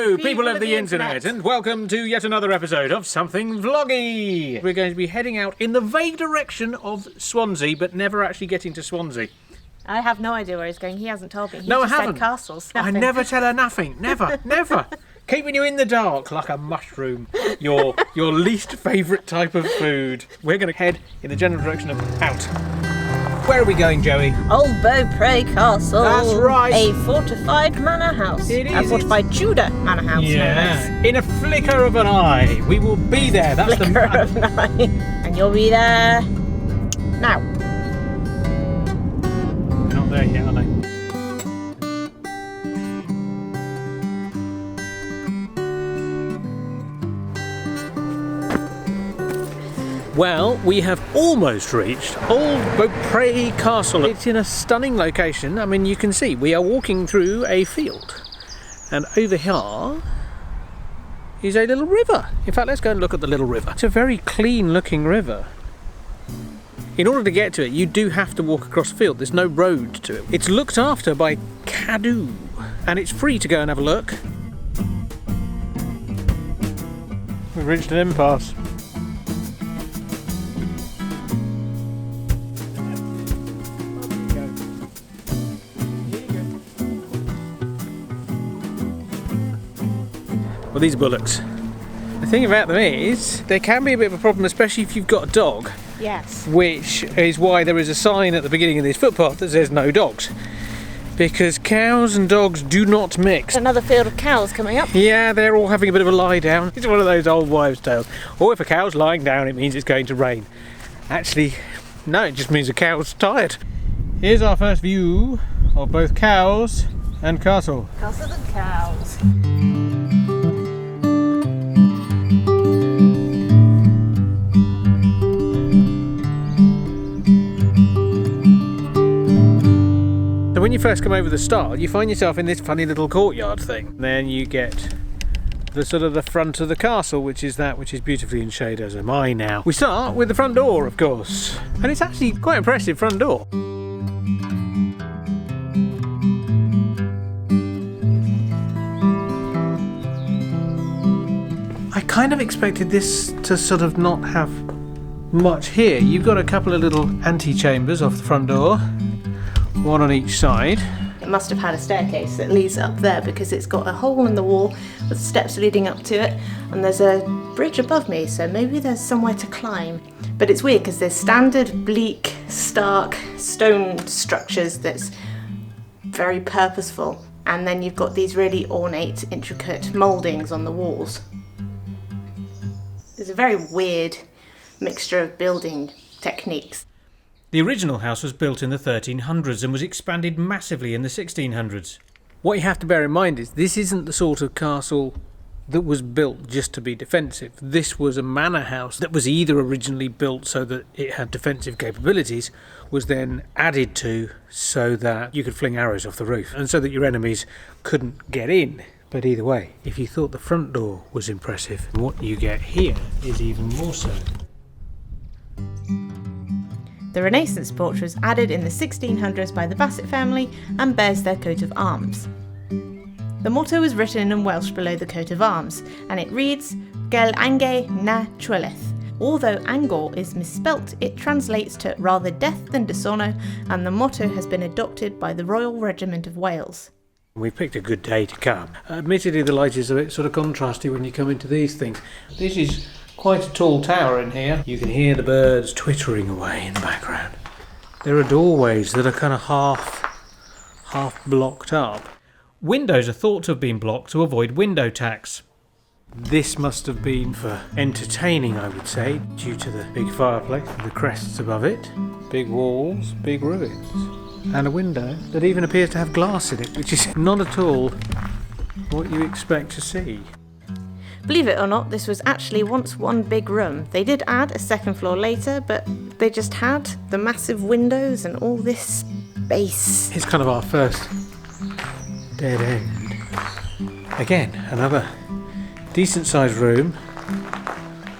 Hello, people of the internet, and welcome to yet another episode of Something Vloggy. We're going to be heading out in the vague direction of Swansea, but never actually getting to Swansea. I have no idea where he's going. He hasn't told me. He No, just I haven't. said castles. I Nothing. never tell her nothing. Never, never. Keeping you in the dark like a mushroom. Your least favourite type of food. We're going to head in the general direction of out. Where are we going, Joey? Old BEAUPRE Castle. That's right. A fortified manor house. It is. A fortified Tudor manor house. Yeah. In a flicker of an eye, we will be there. That's Flicker of an eye. And you'll be there now. They're not there yet, are they? Well, we have almost reached Old BEAUPRE Castle. It's in a stunning location. I mean, you can see we are walking through a field. And over here is a little river. In fact, let's go and look at the little river. It's a very clean looking river. In order to get to it, you do have to walk across the field. There's no road to it. It's looked after by Tudors, and it's free to go and have a look. We've reached an impasse. Well, these bullocks. The thing about them is, they can be a bit of a problem, especially if you've got a dog. Yes. Which is why there is a sign at the beginning of this footpath that says no dogs. Because cows and dogs do not mix. Another field of cows coming up. Yeah, they're all having a bit of a lie down. It's one of those old wives' tales. Or if a cow's lying down, it means it's going to rain. Actually, no, it just means the cow's tired. Here's our first view of both cows and castle. Castle and cows. So when you first come over the stile, you find yourself in this funny little courtyard thing. Then you get the sort of the front of the castle, which is beautifully in shade, as am I now. We start with the front door, of course, and it's actually quite an impressive front door. I kind of expected this to sort of not have much here. You've got a couple of little antechambers off the front door. One on each side. It must have had a staircase that leads up there because it's got a hole in the wall with steps leading up to it, and there's a bridge above me, so maybe there's somewhere to climb. But it's weird because there's standard bleak, stark stone structures that's very purposeful, and then you've got these really ornate, intricate mouldings on the walls. It's a very weird mixture of building techniques. The original house was built in the 1300s and was expanded massively in the 1600s. What you have to bear in mind is this isn't the sort of castle that was built just to be defensive. This was a manor house that was either originally built so that it had defensive capabilities, was then added to so that you could fling arrows off the roof and so that your enemies couldn't get in. But either way, if you thought the front door was impressive, what you get here is even more so. The Renaissance porch was added in the 1600s by the Bassett family and bears their coat of arms. The motto is written in Welsh below the coat of arms, and it reads, Gel ange na trweleth. Although Angor is misspelt, it translates to rather death than dishonour, and the motto has been adopted by the Royal Regiment of Wales. We picked a good day to come. Admittedly, the light is a bit sort of contrasty when you come into these things. This is quite a tall tower in here. You can hear the birds twittering away in the background. There are doorways that are kind of half blocked up. Windows are thought to have been blocked to avoid window tax. This must have been for entertaining, I would say, due to the big fireplace and the crests above it. Big walls, big ruins, and a window that even appears to have glass in it, which is not at all what you expect to see. Believe it or not, this was actually once one big room. They did add a second floor later, but they just had the massive windows and all this space. It's kind of our first dead end. Again, another decent sized room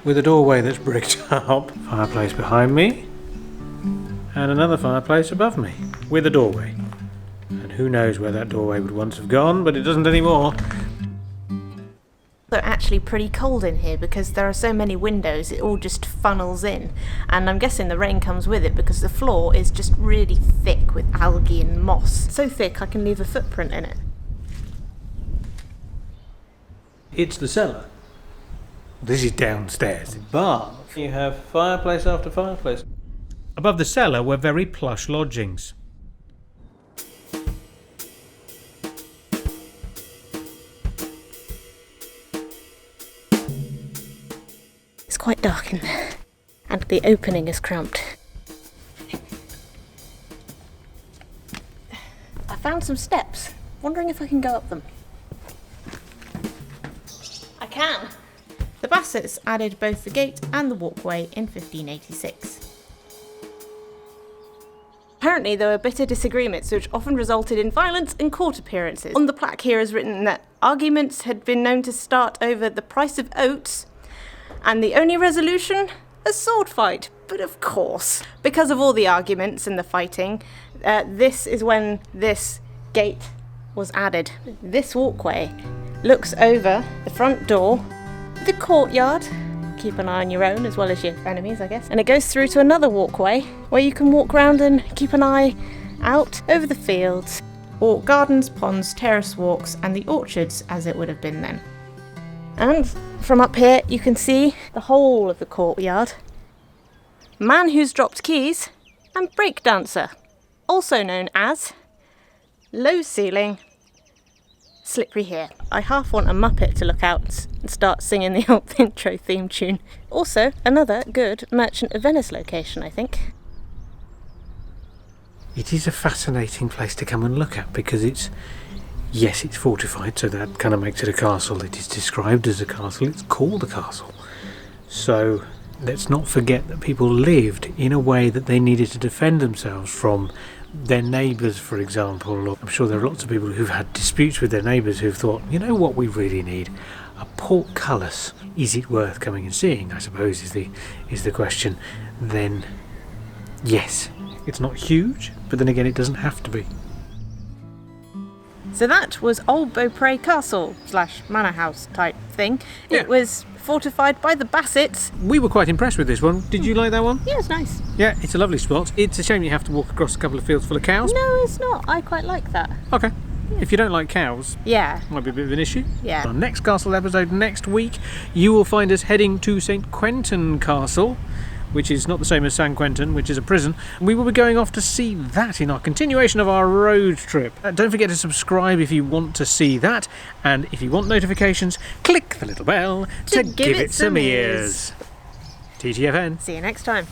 with a doorway that's bricked up. Fireplace behind me and another fireplace above me with a doorway. And who knows where that doorway would once have gone, but it doesn't anymore. They're actually pretty cold in here because there are so many windows, it all just funnels in, and I'm guessing the rain comes with it because the floor is just really thick with algae and moss. So thick I can leave a footprint in it. It's the cellar. This is downstairs. Above, you have fireplace after fireplace. Above the cellar were very plush lodgings. It's quite dark in there, and the opening is cramped. I found some steps. Wondering if I can go up them. I can! The Bassets added both the gate and the walkway in 1586. Apparently there were bitter disagreements which often resulted in violence and court appearances. On the plaque here is written that arguments had been known to start over the price of oats, and the only resolution? A sword fight. But of course, because of all the arguments and the fighting, this is when this gate was added. This walkway looks over the front door, the courtyard. Keep an eye on your own as well as your enemies, I guess. And it goes through to another walkway where you can walk round and keep an eye out over the fields, or gardens, ponds, terrace walks, and the orchards as it would have been then. And from up here you can see the whole of the courtyard. Man who's dropped keys and breakdancer, also known as low ceiling, slippery here. I half want a Muppet to look out and start singing the old intro theme tune. Also, another good Merchant of Venice location, I think. It is a fascinating place to come and look at because it's fortified, so that kind of makes it a castle. It is described as a castle, it's called a castle. So let's not forget that people lived in a way that they needed to defend themselves from their neighbours, for example. I'm sure there are lots of people who've had disputes with their neighbours who've thought, you know what we really need? A portcullis. Is it worth coming and seeing, I suppose, is the question. Then, yes. It's not huge, but then again it doesn't have to be. So that was Old BEAUPRE Castle / manor house type thing. Yeah. It was fortified by the Bassets. We were quite impressed with this one. Did you like that one? Yeah, it's nice. Yeah, it's a lovely spot. It's a shame you have to walk across a couple of fields full of cows. No, it's not. I quite like that. Okay. If you don't like cows, Yeah. might be a bit of an issue. Yeah. Our next castle episode next week, you will find us heading to St Quentin Castle, which is not the same as San Quentin, which is a prison. We will be going off to see that in our continuation of our road trip. Don't forget to subscribe if you want to see that, and if you want notifications, click the little bell to give it some ears. TTFN. See you next time.